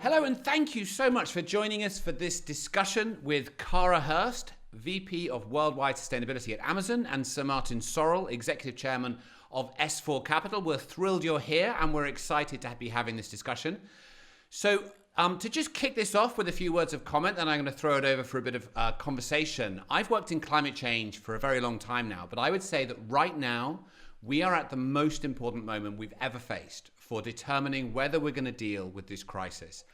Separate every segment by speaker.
Speaker 1: Hello, and thank you so much for joining us for this discussion with Kara Hurst, VP of Worldwide Sustainability at Amazon, and Sir Martin Sorrell, Executive Chairman of S4 Capital. We're thrilled you're here, and we're excited to be having this discussion. So, to just kick this off with a few words of comment, then I'm going to throw it over for a bit of conversation. I've worked in climate change for a very long time now, but I would say that right now, we are at the most important moment we've ever faced for determining whether we're going to deal with this crisis.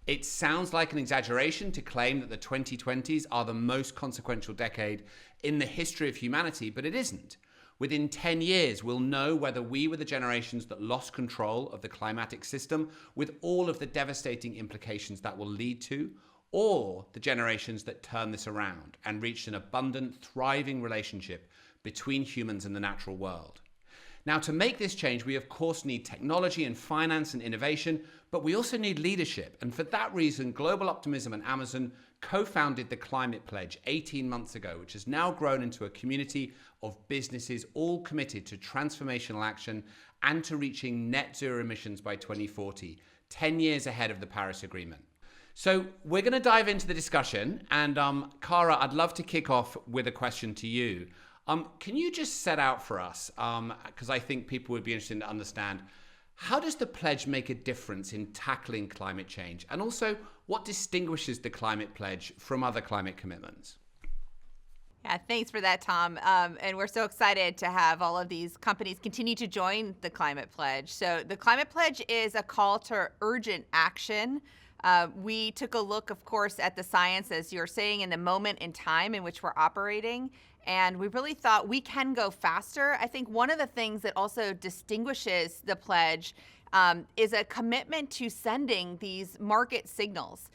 Speaker 1: It sounds like an exaggeration to claim that the 2020s are the most consequential decade in the history of humanity, but it isn't. Within 10 years, we'll know whether we were the generations that lost control of the climatic system with all of the devastating implications that will lead to, or the generations that turn this around and reached an abundant, thriving relationship between humans and the natural world. Now, to make this change, we of course need technology and finance and innovation, but we also need leadership. And for that reason, Global Optimism and Amazon co-founded the Climate Pledge 18 months ago, which has now grown into a community of businesses all committed to transformational action and to reaching net zero emissions by 2040, 10 years ahead of the Paris Agreement. So we're going to dive into the discussion. And Kara, I'd love to kick off with a question to you. Can you just set out for us, because I think people would be interested to understand, how does the pledge make a difference in tackling climate change? And also, what distinguishes the Climate Pledge from other climate commitments?
Speaker 2: Yeah, thanks for that, Tom. And we're so excited to have all of these companies continue to join the Climate Pledge. So the Climate Pledge is a call to urgent action. We took a look, of course, at the science, as you're saying, in the moment in time in which we're operating. And we really thought we can go faster. I think one of the things that also distinguishes the pledge is a commitment to sending these market signals,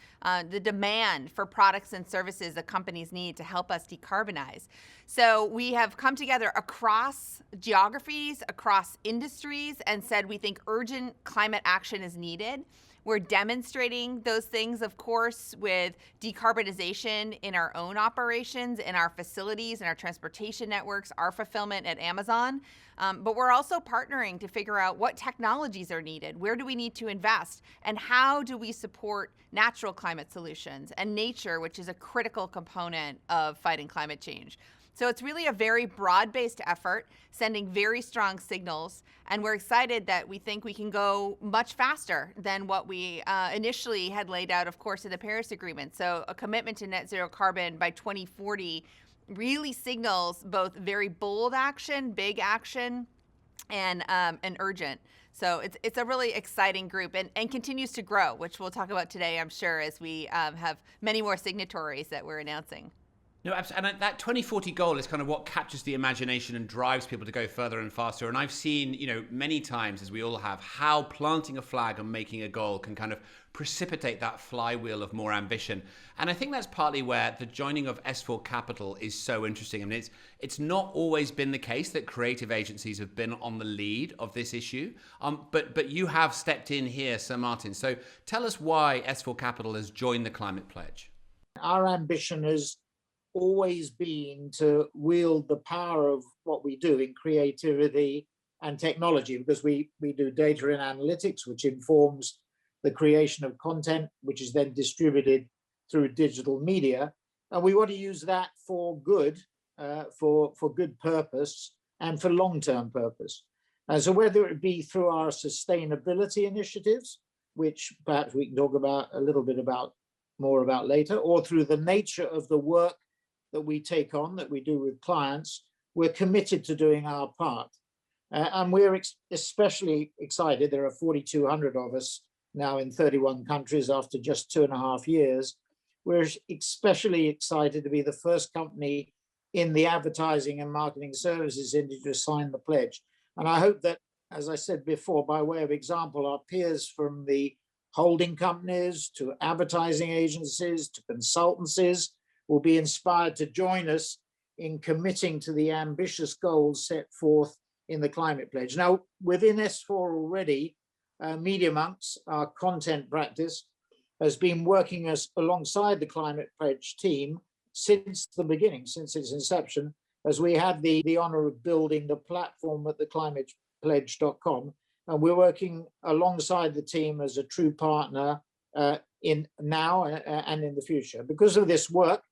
Speaker 2: the demand for products and services that companies need to help us decarbonize. So we have come together across geographies, across industries, and said we think urgent climate action is needed. We're demonstrating those things, of course, with decarbonization in our own operations, in our facilities, in our transportation networks, our fulfillment at Amazon. But we're also partnering to figure out what technologies are needed, where do we need to invest, and how do we support natural climate solutions and nature, which is a critical component of fighting climate change. So it's really a very broad-based effort, sending very strong signals, and we're excited that we think we can go much faster than what we initially had laid out, of course, in the Paris Agreement. So a commitment to net zero carbon by 2040 really signals both very bold action, big action, and urgent. So it's a really exciting group and continues to grow, which we'll talk about today, I'm sure, as we have many more signatories that we're announcing.
Speaker 1: No, absolutely. And that 2040 goal is kind of what captures the imagination and drives people to go further and faster. And I've seen, many times, as we all have, how planting a flag and making a goal can kind of precipitate that flywheel of more ambition. And I think that's partly where the joining of S4 Capital is so interesting. I mean, it's not always been the case that creative agencies have been on the lead of this issue. But you have stepped in here, Sir Martin. So tell us why S4 Capital has joined the Climate Pledge.
Speaker 3: Our ambition is always been to wield the power of what we do in creativity and technology, because we do data and analytics, which informs the creation of content, which is then distributed through digital media. And we want to use that for good, for good purpose and for long-term purpose. And so whether it be through our sustainability initiatives, which perhaps we can talk about a little bit more about later, or through the nature of the work that we take on, that we do with clients, we're committed to doing our part. And we're especially excited. There are 4,200 of us now in 31 countries after just 2.5 years. We're especially excited to be the first company in the advertising and marketing services industry to sign the pledge. And I hope that, as I said before, by way of example, our peers from the holding companies to advertising agencies to consultancies will be inspired to join us in committing to the ambitious goals set forth in the Climate Pledge. Now, within S4 already, Media.Monks, our content practice, has been working alongside the Climate Pledge team since the beginning, since its inception, as we had the honor of building the platform at theclimatepledge.com. And we're working alongside the team as a true partner in now and in the future. Because of this work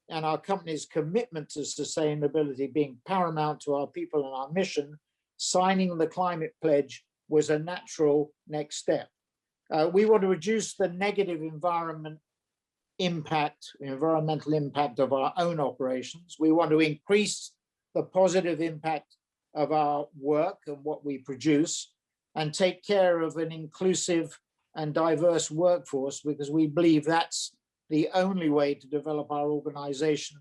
Speaker 3: and our company's commitment to sustainability being paramount to our people and our mission, signing the climate pledge was a natural next step. We want to reduce the negative environmental impact of our own operations. We want to increase the positive impact of our work and what we produce, and take care of an inclusive and diverse workforce, because we believe that's the only way to develop our organization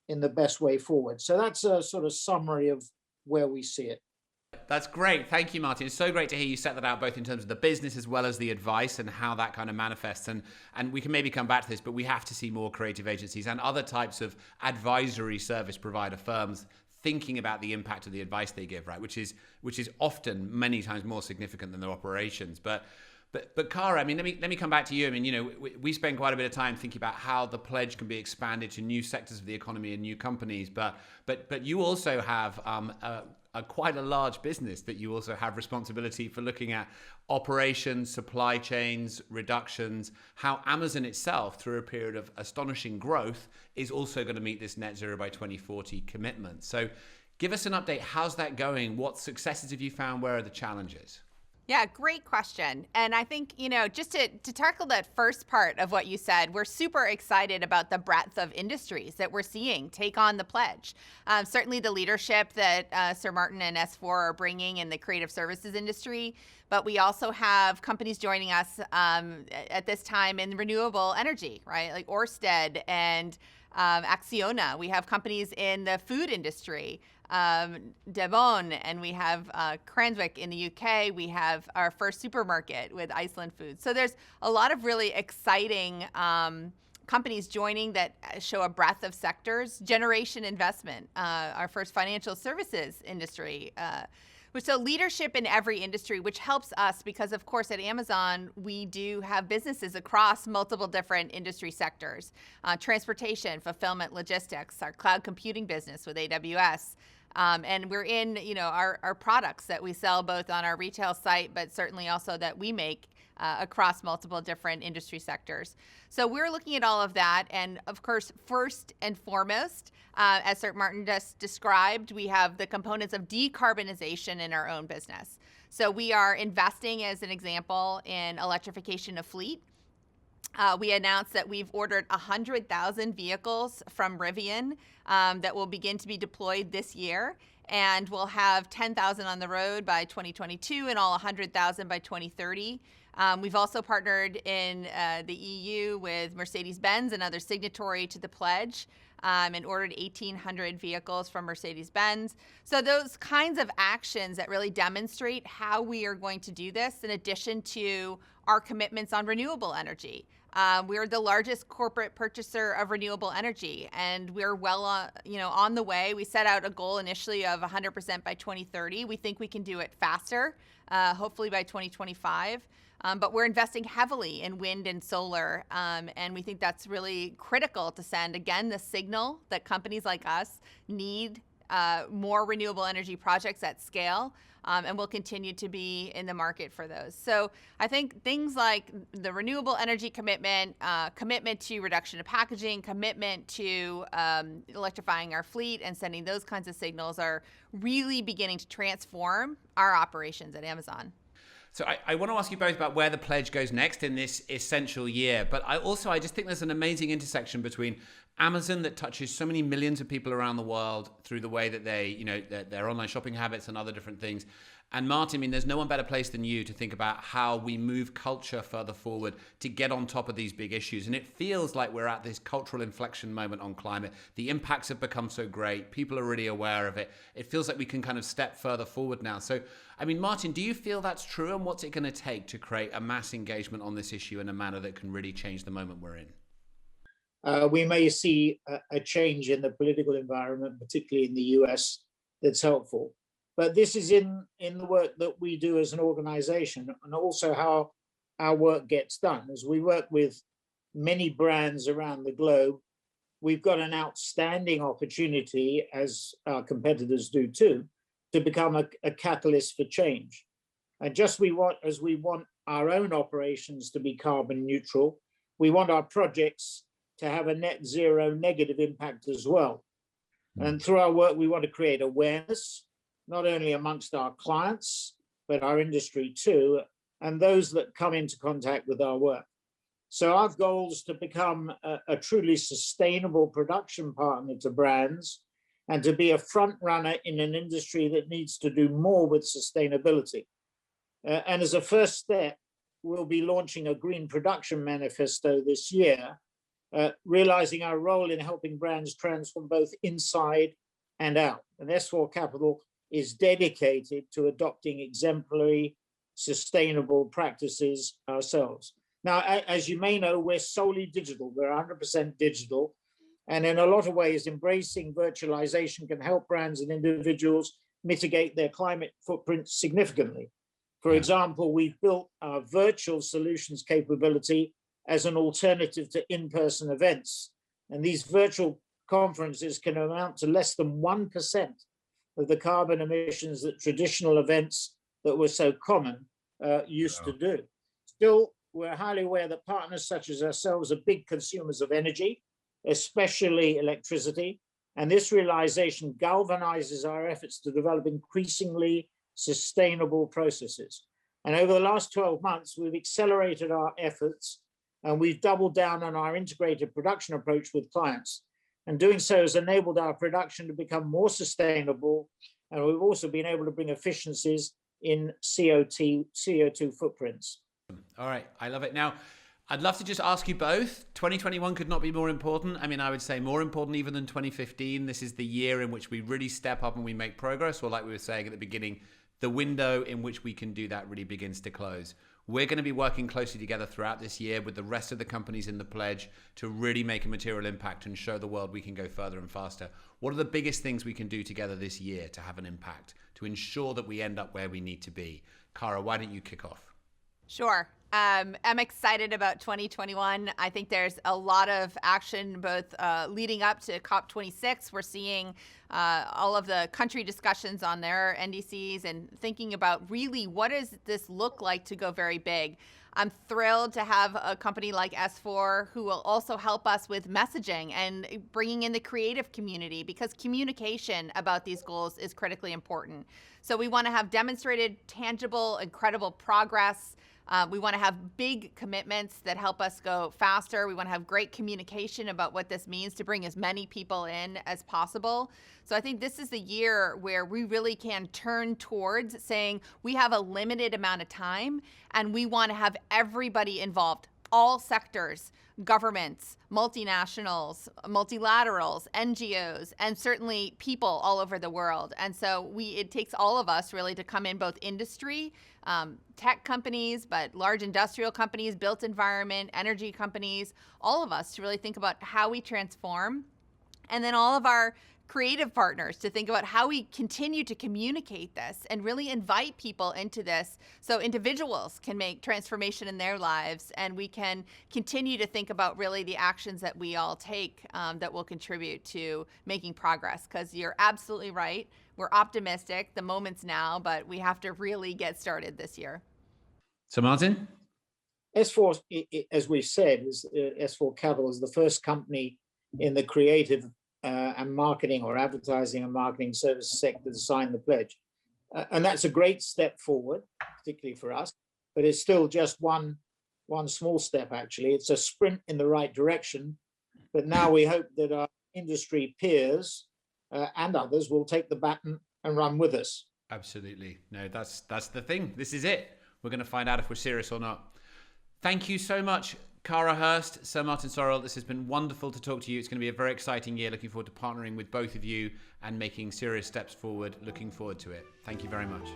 Speaker 3: in the best way forward. So that's a sort of summary of where we see it.
Speaker 1: That's great. Thank you, Martin. It's so great to hear you set that out, both in terms of the business as well as the advice and how that kind of manifests. And we can maybe come back to this, but we have to see more creative agencies and other types of advisory service provider firms thinking about the impact of the advice they give, right? Which is often many times more significant than their operations. But Cara, I mean, let me come back to you. I mean, you know, we spend quite a bit of time thinking about how the pledge can be expanded to new sectors of the economy and new companies. But you also have quite a large business that you also have responsibility for looking at operations, supply chains, reductions, how Amazon itself, through a period of astonishing growth, is also going to meet this net zero by 2040 commitment. So give us an update. How's that going? What successes have you found? Where are the challenges?
Speaker 2: Yeah, great question. And I think, you know, just to tackle that first part of what you said, we're super excited about the breadth of industries that we're seeing take on the pledge. Certainly the leadership that Sir Martin and S4 are bringing in the creative services industry, but we also have companies joining us at this time in renewable energy, right? Like Ørsted and Acciona. We have companies in the food industry, Devon, and we have Cranswick in the UK. We have our first supermarket with Iceland Foods. So there's a lot of really exciting companies joining that show a breadth of sectors. Generation Investment, our first financial services industry. So leadership in every industry, which helps us because, of course, at Amazon, we do have businesses across multiple different industry sectors. Transportation, fulfillment, logistics, our cloud computing business with AWS. And we're in, you know, our products that we sell both on our retail site, but certainly also that we make across multiple different industry sectors. So we're looking at all of that. And of course, first and foremost, as Sir Martin just described, we have the components of decarbonization in our own business. So we are investing, as an example, in electrification of fleet. We announced that we've ordered 100,000 vehicles from Rivian that will begin to be deployed this year. And we'll have 10,000 on the road by 2022 and all 100,000 by 2030. We've also partnered in the EU with Mercedes-Benz, another signatory to the pledge, and ordered 1,800 vehicles from Mercedes-Benz. So those kinds of actions that really demonstrate how we are going to do this, in addition to our commitments on renewable energy. We're the largest corporate purchaser of renewable energy, and we're well on the way. We set out a goal initially of 100% by 2030. We think we can do it faster, hopefully by 2025. But we're investing heavily in wind and solar, and we think that's really critical to send, again, the signal that companies like us need more renewable energy projects at scale, and we'll continue to be in the market for those. So I think things like the renewable energy commitment, commitment to reduction of packaging, commitment to electrifying our fleet and sending those kinds of signals are really beginning to transform our operations at Amazon.
Speaker 1: So I want to ask you both about where the pledge goes next in this essential year. But I just think there's an amazing intersection between Amazon that touches so many millions of people around the world through the way that they, you know, their online shopping habits and other different things. And Martin, I mean, there's no one better placed than you to think about how we move culture further forward to get on top of these big issues. And it feels like we're at this cultural inflection moment on climate. The impacts have become so great. People are really aware of it. It feels like we can kind of step further forward now. So, I mean, Martin, do you feel that's true? And what's it going to take to create a mass engagement on this issue in a manner that can really change the moment we're in?
Speaker 3: We may see a change in the political environment, particularly in the US, that's helpful. But this is in the work that we do as an organization, and also how our work gets done. As we work with many brands around the globe, we've got an outstanding opportunity, as our competitors do too, to become a catalyst for change. And just as we want our own operations to be carbon neutral, we want our projects to have a net zero negative impact as well. And through our work, we want to create awareness, not only amongst our clients, but our industry too, and those that come into contact with our work. So our goal is to become a truly sustainable production partner to brands and to be a front runner in an industry that needs to do more with sustainability. And as a first step, we'll be launching a green production manifesto this year, realizing our role in helping brands transform both inside and out. And S4 Capital is dedicated to adopting exemplary, sustainable practices ourselves. Now, as you may know, we're solely digital. We're 100% digital. And in a lot of ways, embracing virtualization can help brands and individuals mitigate their climate footprint significantly. For example, we've built our virtual solutions capability as an alternative to in-person events. And these virtual conferences can amount to less than 1% of the carbon emissions that traditional events that were so common used to do. Still, we're highly aware that partners such as ourselves are big consumers of energy, especially electricity. And this realization galvanizes our efforts to develop increasingly sustainable processes. And over the last 12 months, we've accelerated our efforts and we've doubled down on our integrated production approach with clients. And doing so has enabled our production to become more sustainable. And we've also been able to bring efficiencies in CO2 footprints.
Speaker 1: All right, I love it. Now, I'd love to just ask you both, 2021 could not be more important. I mean, I would say more important even than 2015. This is the year in which we really step up and we make progress, or like we were saying at the beginning, the window in which we can do that really begins to close. We're going to be working closely together throughout this year with the rest of the companies in the pledge to really make a material impact and show the world we can go further and faster. What are the biggest things we can do together this year to have an impact, to ensure that we end up where we need to be? Cara, why don't you kick off?
Speaker 2: Sure. I'm excited about 2021. I think there's a lot of action, both leading up to COP26. We're seeing all of the country discussions on their NDCs and thinking about really what does this look like to go very big. I'm thrilled to have a company like S4 who will also help us with messaging and bringing in the creative community, because communication about these goals is critically important. So we want to have demonstrated, tangible, incredible progress. We want to have big commitments that help us go faster. We want to have great communication about what this means to bring as many people in as possible. So I think this is the year where we really can turn towards saying we have a limited amount of time and we want to have everybody involved, all sectors, governments, multinationals, multilaterals, NGOs, and certainly people all over the world. And so it takes all of us really to come in, both industry, tech companies, but large industrial companies, built environment, energy companies, all of us to really think about how we transform. And then all of our creative partners to think about how we continue to communicate this and really invite people into this so individuals can make transformation in their lives, and we can continue to think about really the actions that we all take that will contribute to making progress. Because you're absolutely right. We're optimistic. The moment's now, but we have to really get started this year.
Speaker 1: So Martin?
Speaker 3: S4, as we've said, S4 Capital is the first company in the creative and marketing or advertising and marketing services sector to sign the pledge. And that's a great step forward, particularly for us, but it's still just one small step, actually. It's a sprint in the right direction, but now we hope that our industry peers and others will take the baton and run with us.
Speaker 1: Absolutely. No, that's the thing. This is it. We're going to find out if we're serious or not. Thank you so much, Cara Hurst, Sir Martin Sorrell. This has been wonderful to talk to you. It's going to be a very exciting year. Looking forward to partnering with both of you and making serious steps forward. Looking forward to it. Thank you very much.